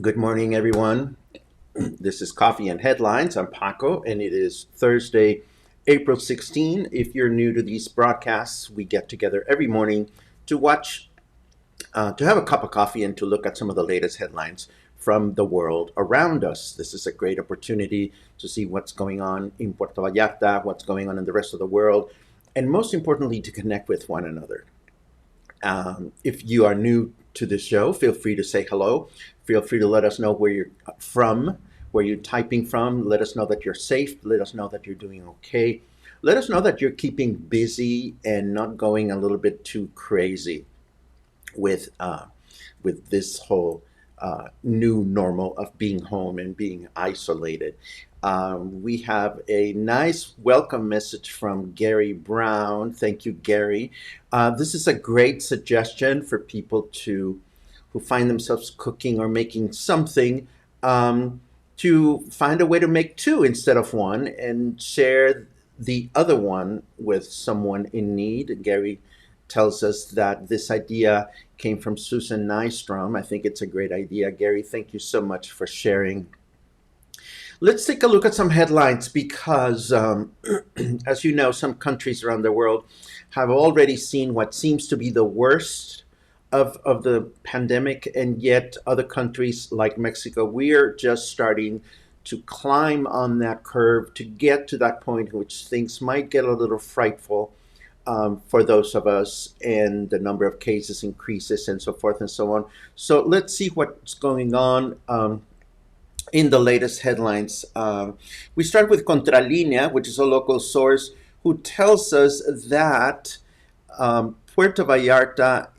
Good morning, everyone. This is Coffee and Headlines. I'm Paco, and it is Thursday, April 16. If you're new to these broadcasts, we get together every morning to to have a cup of coffee and to look at some of the latest headlines from the world around us. This is a great opportunity to see what's going on in Puerto Vallarta, what's going on in the rest of the world, and most importantly, to connect with one another. If you are new to the show, feel free to say hello. Feel free to let us know where you're from, where you're typing from. Let us know that you're safe. Let us know that you're doing okay. Let us know that you're keeping busy and not going a little bit too crazy with this whole new normal of being home and being isolated. We have a nice welcome message from Gary Brown. Thank you, Gary. This is a great suggestion for people who find themselves cooking or making something, to find a way to make two instead of one and share the other one with someone in need. Gary tells us that this idea came from Susan Nystrom. I think it's a great idea. Gary, thank you so much for sharing. Let's take a look at some headlines because, as you know, some countries around the world have already seen what seems to be the worst of the pandemic, and yet other countries like Mexico, we are just starting to climb on that curve to get to that point in which things might get a little frightful, for those of us, and the number of cases increases and so forth and so on. So let's see what's going on. In the latest headlines. We start with Contralinea, which is a local source who tells us that Puerto Vallarta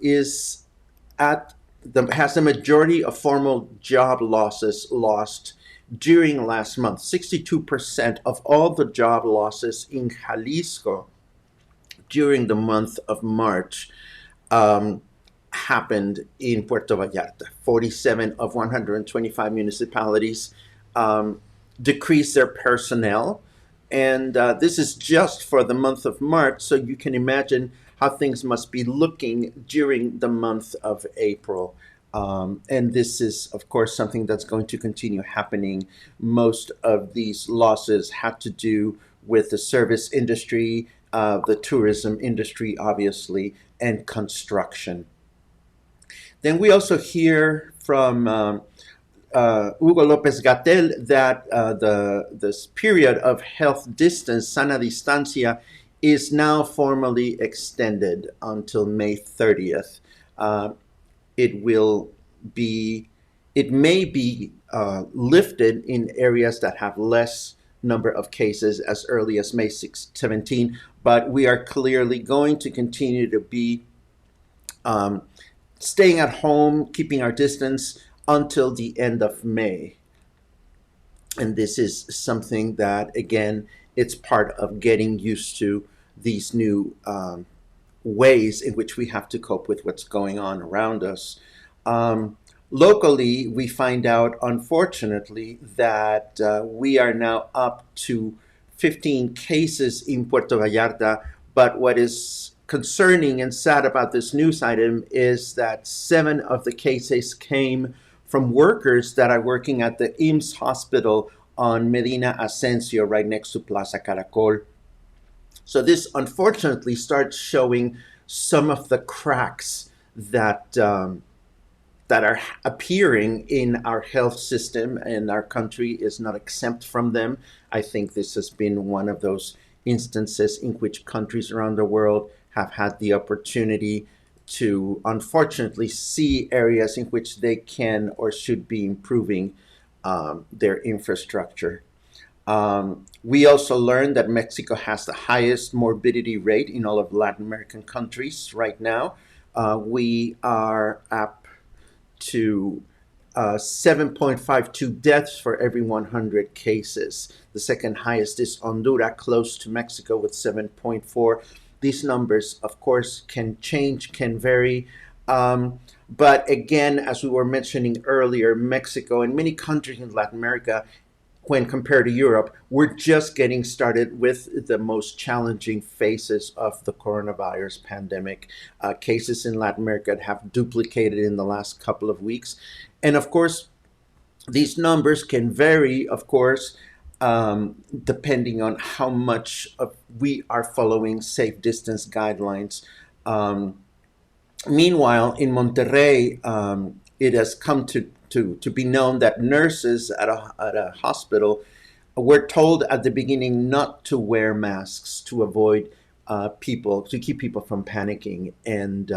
has the majority of formal job losses lost during last month. 62% of all the job losses in Jalisco during the month of March um, happened in Puerto Vallarta. 47 of 125 municipalities decreased their personnel. And this is just for the month of March, so you can imagine how things must be looking during the month of April. And this is, of course, something that's going to continue happening. Most of these losses had to do with the service industry, the tourism industry, obviously, and construction. Then we also hear from Hugo Lopez Gatell that this period of health distance, sana distancia, is now formally extended until May 30th. It will be, it may be lifted in areas that have less number of cases as early as May 17, but we are clearly going to continue to be um, staying at home, keeping our distance until the end of May. And this is something that, again, it's part of getting used to these new ways in which we have to cope with what's going on around us. Locally, we find out, unfortunately, that we are now up to 15 cases in Puerto Vallarta. But what is concerning and sad about this news item is that 7 of the cases came from workers that are working at the IMSS hospital on Medina Asensio, right next to Plaza Caracol. So this unfortunately starts showing some of the cracks that are appearing in our health system, and our country is not exempt from them. I think this has been one of those instances in which countries around the world have had the opportunity to unfortunately see areas in which they can or should be improving their infrastructure. We also learned that Mexico has the highest morbidity rate in all of Latin American countries right now. We are up to 7.52 deaths for every 100 cases. The second highest is Honduras, close to Mexico with 7.4. These numbers, of course, can change, can vary. But again, as we were mentioning earlier, Mexico and many countries in Latin America, when compared to Europe, we're just getting started with the most challenging phases of the coronavirus pandemic. Cases in Latin America have duplicated in the last couple of weeks. And of course, These numbers can vary, of course, depending on how much of we are following safe distance guidelines. Um, Meanwhile, in Monterrey, it has come to be known that nurses at a hospital were told at the beginning not to wear masks to avoid to keep people from panicking. And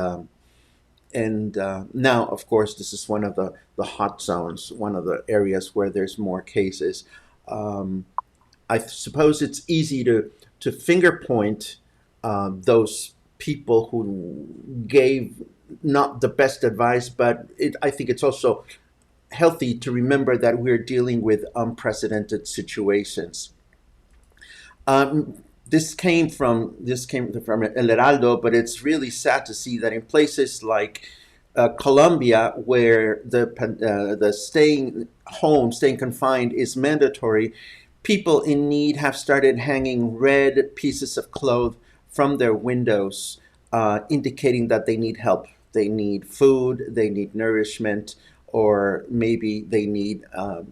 now, of course, this is one of the hot zones, one of the areas where there's more cases. Um, I suppose it's easy to finger point those people who gave not the best advice, but I think it's also healthy to remember that we're dealing with unprecedented situations. This came from El Heraldo, but it's really sad to see that in places like Colombia, where the staying confined is mandatory, people in need have started hanging red pieces of cloth from their windows, indicating that they need help. They need food, they need nourishment, or maybe they need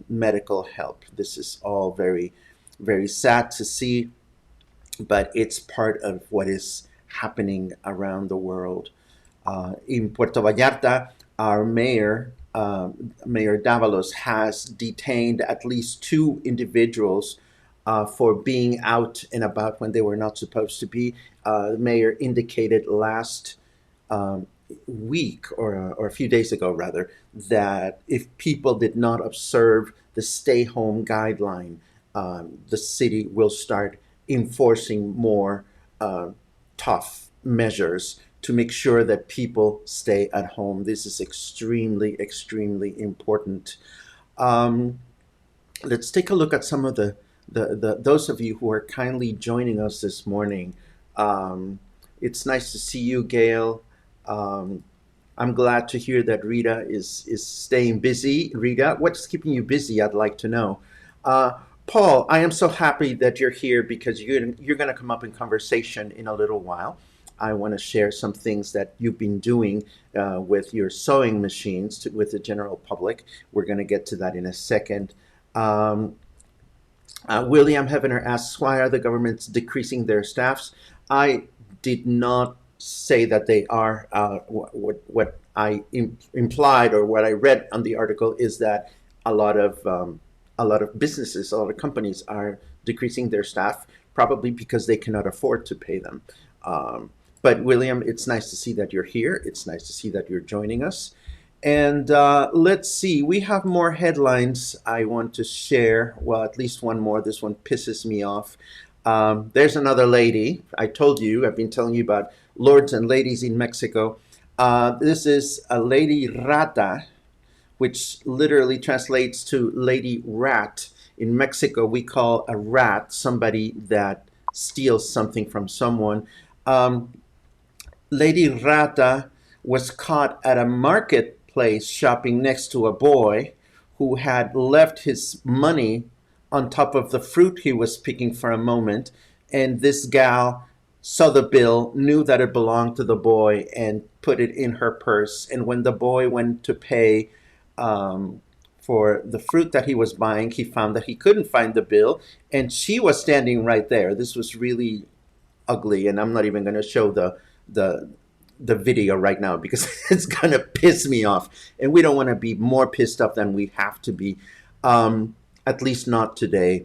medical help. This is all very, very sad to see, but it's part of what is happening around the world. In Puerto Vallarta, our Mayor Davalos, has detained at least two individuals for being out and about when they were not supposed to be. The mayor indicated last um, week, or a few days ago rather, that if people did not observe the stay home guideline, the city will start enforcing more uh, tough measures to make sure that people stay at home. This is extremely, extremely important. Um, let's take a look at some of the those of you who are kindly joining us this morning. Um, it's nice to see you, Gail. Um, I'm glad to hear that Rita is staying busy. Rita, what's keeping you busy? I'd like to know. Uh, Paul, I am so happy that you're here because you're going to come up in conversation in a little while. I want to share some things that you've been doing with your sewing machines with the general public. We're going to get to that in a second. Um, William Heavener asks, why are the governments decreasing their staffs? I did not say that they are. What I implied, or what I read on the article, is that a lot of a lot of businesses, a lot of companies are decreasing their staff, probably because they cannot afford to pay them. Um, but William, it's nice to see that you're here. It's nice to see that you're joining us. And let's see, we have more headlines I want to share. Well, at least one more. This one pisses me off. There's another lady. I told you, I've been telling you about lords and ladies in Mexico. This is a lady rata, which literally translates to lady rat. In Mexico, we call a rat somebody that steals something from someone. Um, Lady Rata was caught at a marketplace shopping next to a boy who had left his money on top of the fruit he was picking for a moment. And this gal saw the bill, knew that it belonged to the boy, and put it in her purse. And when the boy went to pay um, for the fruit that he was buying, he found that he couldn't find the bill. And she was standing right there. This was really ugly, and I'm not even going to show the the video right now because it's going to piss me off, and we don't want to be more pissed off than we have to be. At least not today.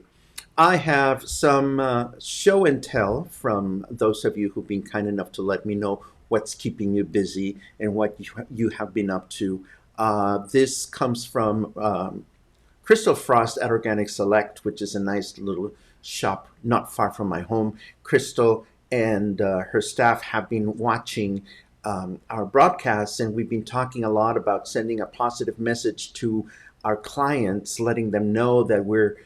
I have some show and tell from those of you who've been kind enough to let me know what's keeping you busy and what you have been up to. This comes from Crystal Frost at Organic Select, which is a nice little shop not far from my home. Crystal and her staff have been watching our broadcasts, and we've been talking a lot about sending a positive message to our clients, letting them know that we're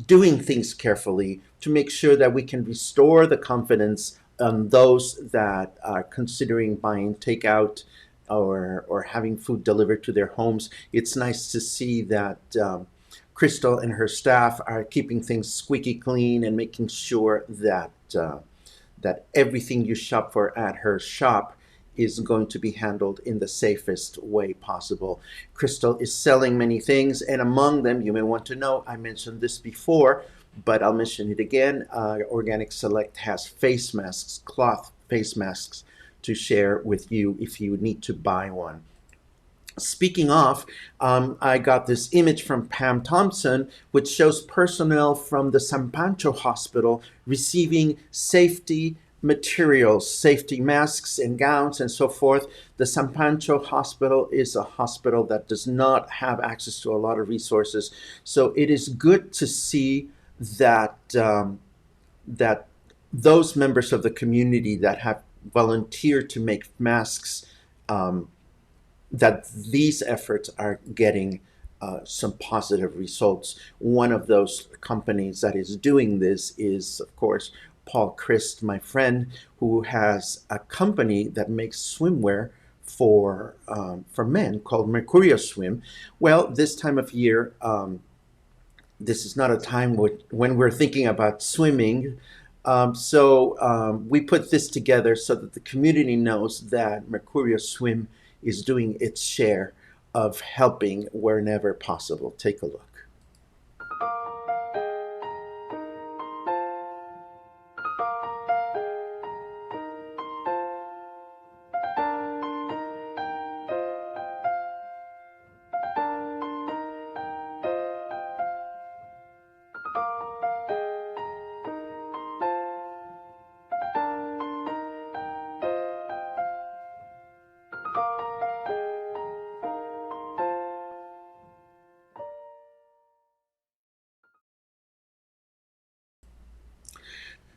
doing things carefully to make sure that we can restore the confidence on those that are considering buying takeout or having food delivered to their homes. It's nice to see that Crystal and her staff are keeping things squeaky clean and making sure that that everything you shop for at her shop is going to be handled in the safest way possible. Crystal is selling many things, and among them, you may want to know, I mentioned this before, but I'll mention it again. Organic Select has face masks, cloth face masks, to share with you if you need to buy one. Speaking of, I got this image from Pam Thompson, which shows personnel from the San Pancho Hospital receiving safety materials, safety masks and gowns and so forth. The San Pancho Hospital is a hospital that does not have access to a lot of resources. So it is good to see that that those members of the community that have volunteered to make masks, um, that these efforts are getting some positive results. One of those companies that is doing this is, of course, Paul Christ, my friend, who has a company that makes swimwear for men called Mercurio Swim. Well, this time of year, this is not a time when we're thinking about swimming. So we put this together so that the community knows that Mercurio Swim is doing its share of helping wherever possible. Take a look.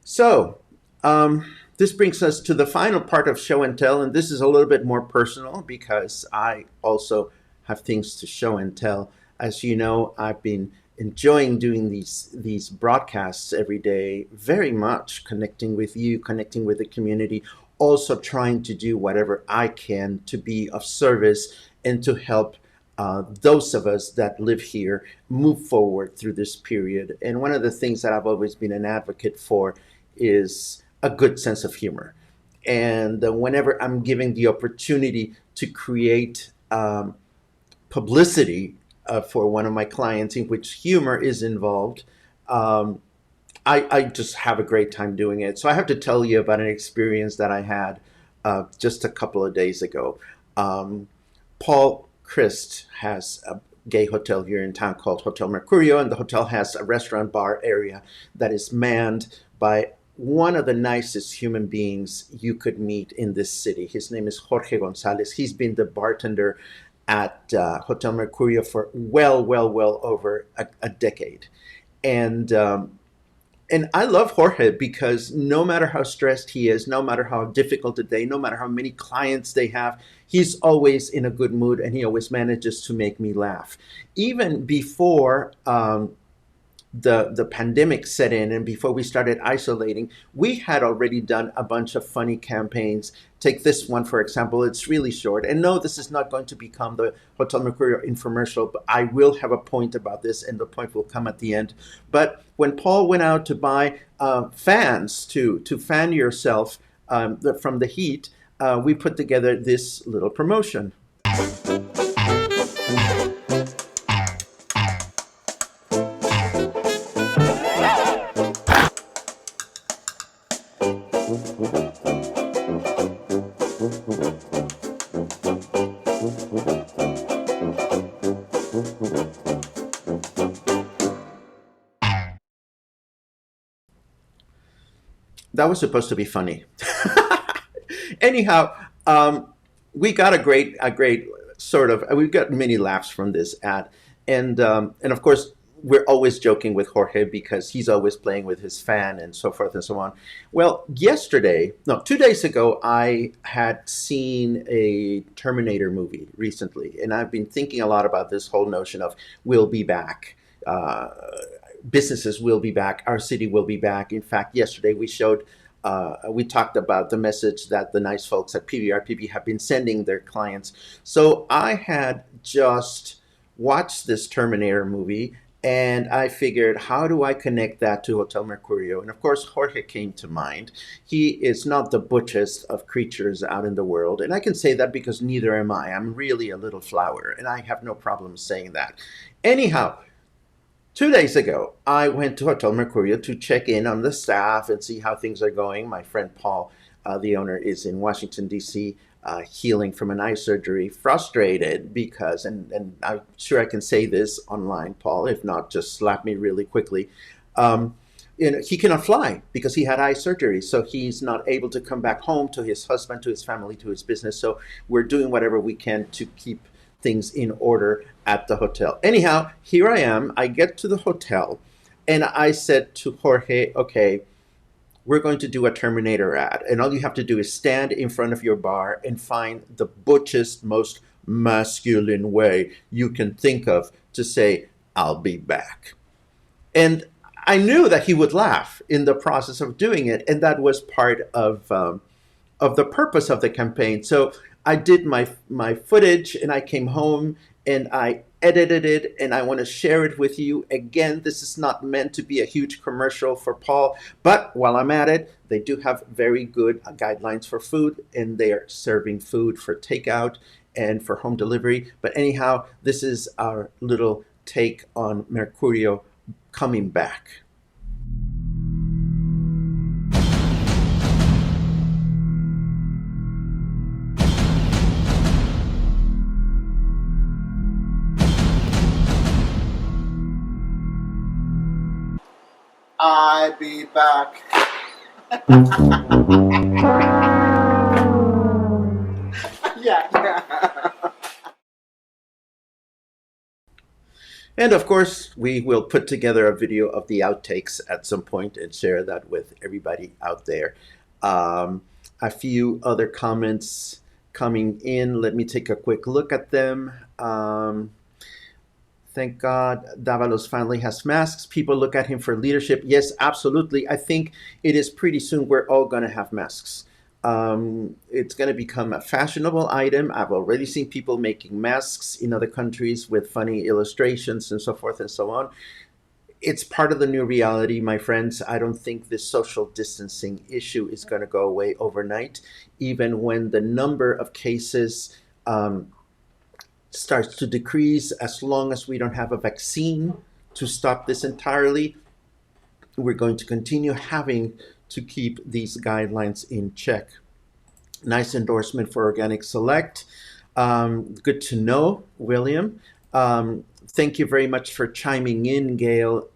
So, this brings us to the final part of show and tell, and this is a little bit more personal because I also have things to show and tell. As you know, I've been enjoying doing these broadcasts every day very much, connecting with you, connecting with the community, also trying to do whatever I can to be of service and to help those of us that live here move forward through this period. And one of the things that I've always been an advocate for is a good sense of humor. And whenever I'm given the opportunity to create publicity for one of my clients in which humor is involved, um, I just have a great time doing it. So I have to tell you about an experience that I had just a couple of days ago. Um, Paul Christ has a gay hotel here in town called Hotel Mercurio, and the hotel has a restaurant bar area that is manned by one of the nicest human beings you could meet in this city. His name is Jorge Gonzalez. He's been the bartender at Hotel Mercurio for well over a decade. And and I love Jorge because no matter how stressed he is, no matter how difficult a day, no matter how many clients they have, he's always in a good mood and he always manages to make me laugh. Even before the pandemic set in and before we started isolating, we had already done a bunch of funny campaigns. Take this one, for example. It's really short. And no, this is not going to become the Hotel Mercurio infomercial, but I will have a point about this, and the point will come at the end. But when Paul went out to buy fans to fan yourself from the heat, we put together this little promotion. That was supposed to be funny. Anyhow, we got a great sort of. We've got many laughs from this ad, and of course we're always joking with Jorge because he's always playing with his fan and so forth and so on. Well, yesterday, no, 2 days ago, I had seen a Terminator movie recently, and I've been thinking a lot about this whole notion of "we'll be back." Uh, Businesses will be back. Our city will be back. In fact, yesterday we talked about the message that the nice folks at PVRPB have been sending their clients. So I had just watched this Terminator movie, And I figured, how do I connect that to Hotel Mercurio? And of course, Jorge came to mind. He is not the butchest of creatures out in the world. And I can say that because neither am I. I'm really a little flower, and I have no problem saying that. Anyhow, 2 days ago, I went to Hotel Mercurio to check in on the staff and see how things are going. My friend Paul, the owner, is in Washington, D.C., healing from an eye surgery, frustrated because, and I'm sure I can say this online, Paul, if not, just slap me really quickly. Um, he cannot fly because he had eye surgery. So he's not able to come back home to his husband, to his family, to his business. So we're doing whatever we can to keep things in order at the hotel. Anyhow, here I am. I get to the hotel and I said to Jorge, okay, we're going to do a Terminator ad. And all you have to do is stand in front of your bar and find the butchest, most masculine way you can think of to say, I'll be back. And I knew that he would laugh in the process of doing it. And that was part of the purpose of the campaign. So I did my footage and I came home and I edited it and I want to share it with you. Again, this is not meant to be a huge commercial for Paul, but while I'm at it, they do have very good guidelines for food and they are serving food for takeout and for home delivery. But anyhow, this is our little take on Mercurio coming back. I be back. Yeah. And of course, we will put together a video of the outtakes at some point and share that with everybody out there. Um, a few other comments coming in. Let me take a quick look at them. Thank God Davalos finally has masks. People look at him for leadership. Yes, absolutely. I think it is pretty soon we're all going to have masks. It's going to become a fashionable item. I've already seen people making masks in other countries with funny illustrations and so forth and so on. It's part of the new reality, my friends. I don't think this social distancing issue is going to go away overnight, even when the number of cases starts to decrease. As long as we don't have a vaccine to stop this entirely, we're going to continue having to keep these guidelines in check. Nice endorsement for Organic Select. Good to know, William. Thank you very much for chiming in, Gail.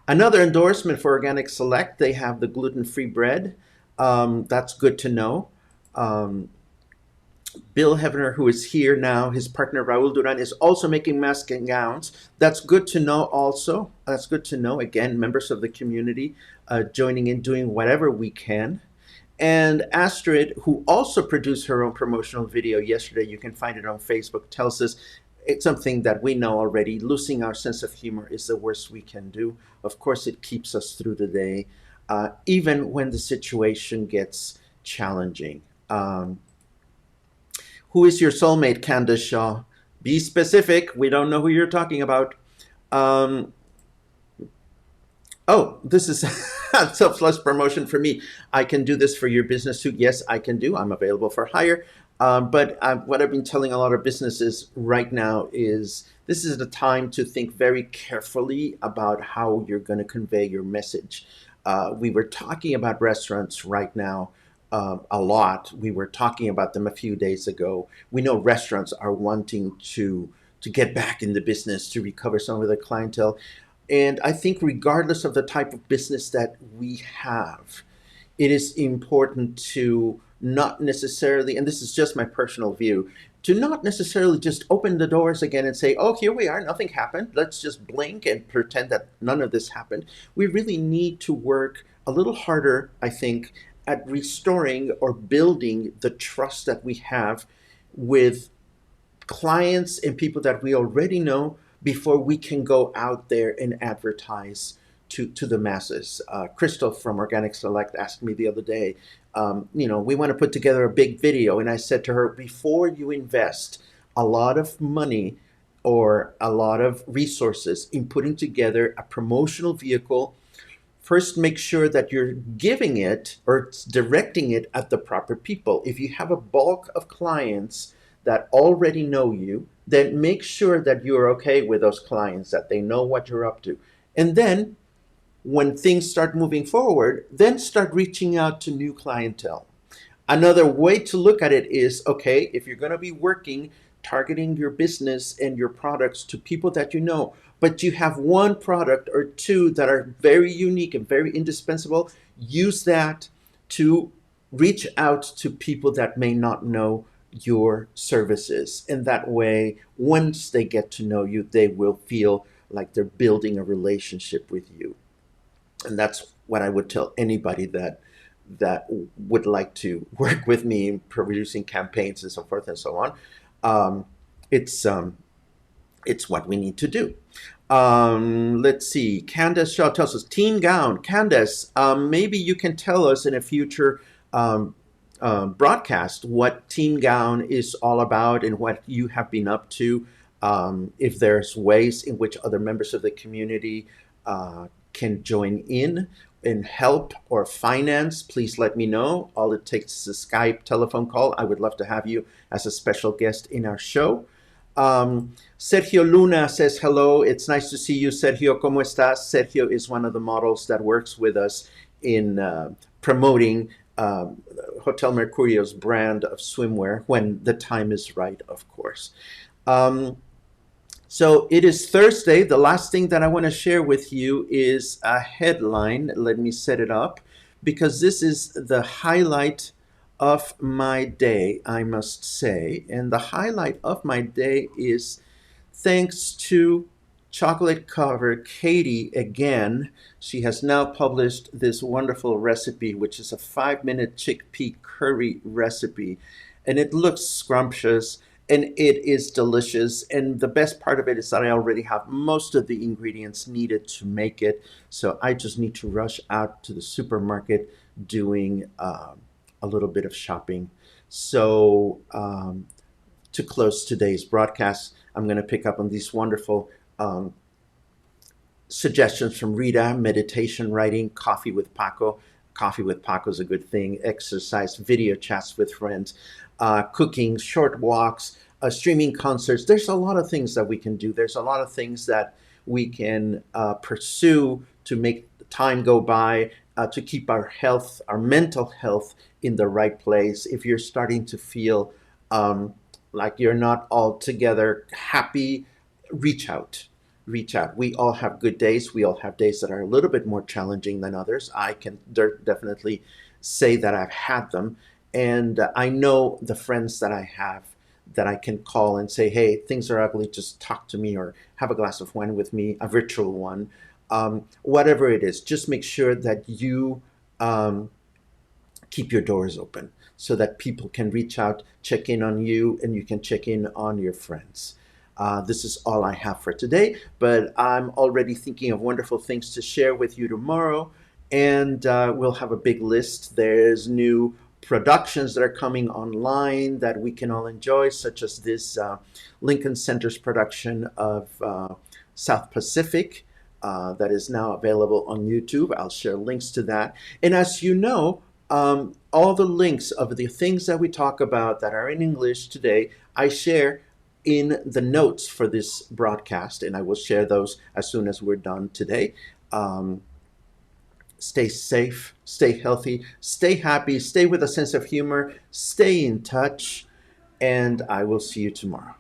Another endorsement for Organic Select. They have the gluten-free bread. That's good to know. Bill Hevener, who is here now, his partner Raul Duran is also making masks and gowns. That's good to know also. That's good to know. Again, members of the community joining in, doing whatever we can. And Astrid, who also produced her own promotional video yesterday, you can find it on Facebook, tells us it's something that we know already. Losing our sense of humor is the worst we can do. Of course, it keeps us through the day, even when the situation gets challenging. Who is your soulmate, Candace Shaw? Be specific. We don't know who you're talking about. Um, oh, this is selfless promotion for me. I can do this for your business too. Yes, I can do. I'm available for hire. But what I've been telling a lot of businesses right now is this is the time to think very carefully about how you're going to convey your message. We were talking about restaurants right now a lot. We were talking about them a few days ago. We know restaurants are wanting to get back in the business to recover some of their clientele. And I think regardless of the type of business that we have, it is important to not necessarily, and this is just my personal view, to not necessarily just open the doors again and say, oh, here we are, nothing happened. Let's just blink and pretend that none of this happened. We really need to work a little harder, I think, at restoring or building the trust that we have with clients and people that we already know before we can go out there and advertise to the masses. Crystal from Organic Select asked me the other day, we want to put together a big video. And I said to her, before you invest a lot of money or a lot of resources in putting together a promotional vehicle. First, make sure that you're giving it or directing it at the proper people. If you have a bulk of clients that already know you, then make sure that you're okay with those clients, that they know what you're up to. And then when things start moving forward, then start reaching out to new clientele. Another way to look at it is, okay, if you're going to be working, targeting your business and your products to people that you know, but you have one product or two that are very unique and very indispensable, use that to reach out to people that may not know your services. And that way, once they get to know you, they will feel like they're building a relationship with you. And that's what I would tell anybody that would like to work with me in producing campaigns and so forth and so on. Um, it's it's what we need to do. Let's see. Candace Shaw tells us Team Gown. Candace, maybe you can tell us in a future um, broadcast what Team Gown is all about and what you have been up to. If there's ways in which other members of the community can join in and help or finance, please let me know. All it takes is a Skype telephone call. I would love to have you as a special guest in our show. Sergio Luna says hello. It's nice to see you, Sergio. ¿Cómo estás? Sergio is one of the models that works with us in promoting Hotel Mercurio's brand of swimwear when the time is right, of course. Um, so it is Thursday. The last thing that I want to share with you is a headline. Let me set it up because this is the highlight of my day, I must say. And the highlight of my day is thanks to chocolate cover Katie again. She has now published this wonderful recipe, which is a 5-minute chickpea curry recipe. And it looks scrumptious and it is delicious. And the best part of it is that I already have most of the ingredients needed to make it. So I just need to rush out to the supermarket doing a little bit of shopping. So to close today's broadcast, I'm going to pick up on these wonderful suggestions from Rita: meditation, writing, coffee with Paco. Coffee with Paco is a good thing. Exercise, video chats with friends, cooking, short walks, streaming concerts. There's a lot of things that we can do. There's a lot of things that we can pursue to make time go by, to keep our health, our mental health in the right place. If you're starting to feel like you're not altogether happy, reach out. Reach out. We all have good days. We all have days that are a little bit more challenging than others. I can definitely say that I've had them. And I know the friends that I have that I can call and say, hey, things are ugly, just talk to me or have a glass of wine with me, a virtual one. Whatever it is, just make sure that you keep your doors open so that people can reach out, check in on you, and you can check in on your friends. This is all I have for today, but I'm already thinking of wonderful things to share with you tomorrow, and we'll have a big list. There's new productions that are coming online that we can all enjoy, such as this Lincoln Center's production of South Pacific that is now available on YouTube. I'll share links to that. And as you know, all the links of the things that we talk about that are in English today, I share in the notes for this broadcast, and I will share those as soon as we're done today. Stay safe, stay healthy, stay happy, stay with a sense of humor, stay in touch, and I will see you tomorrow.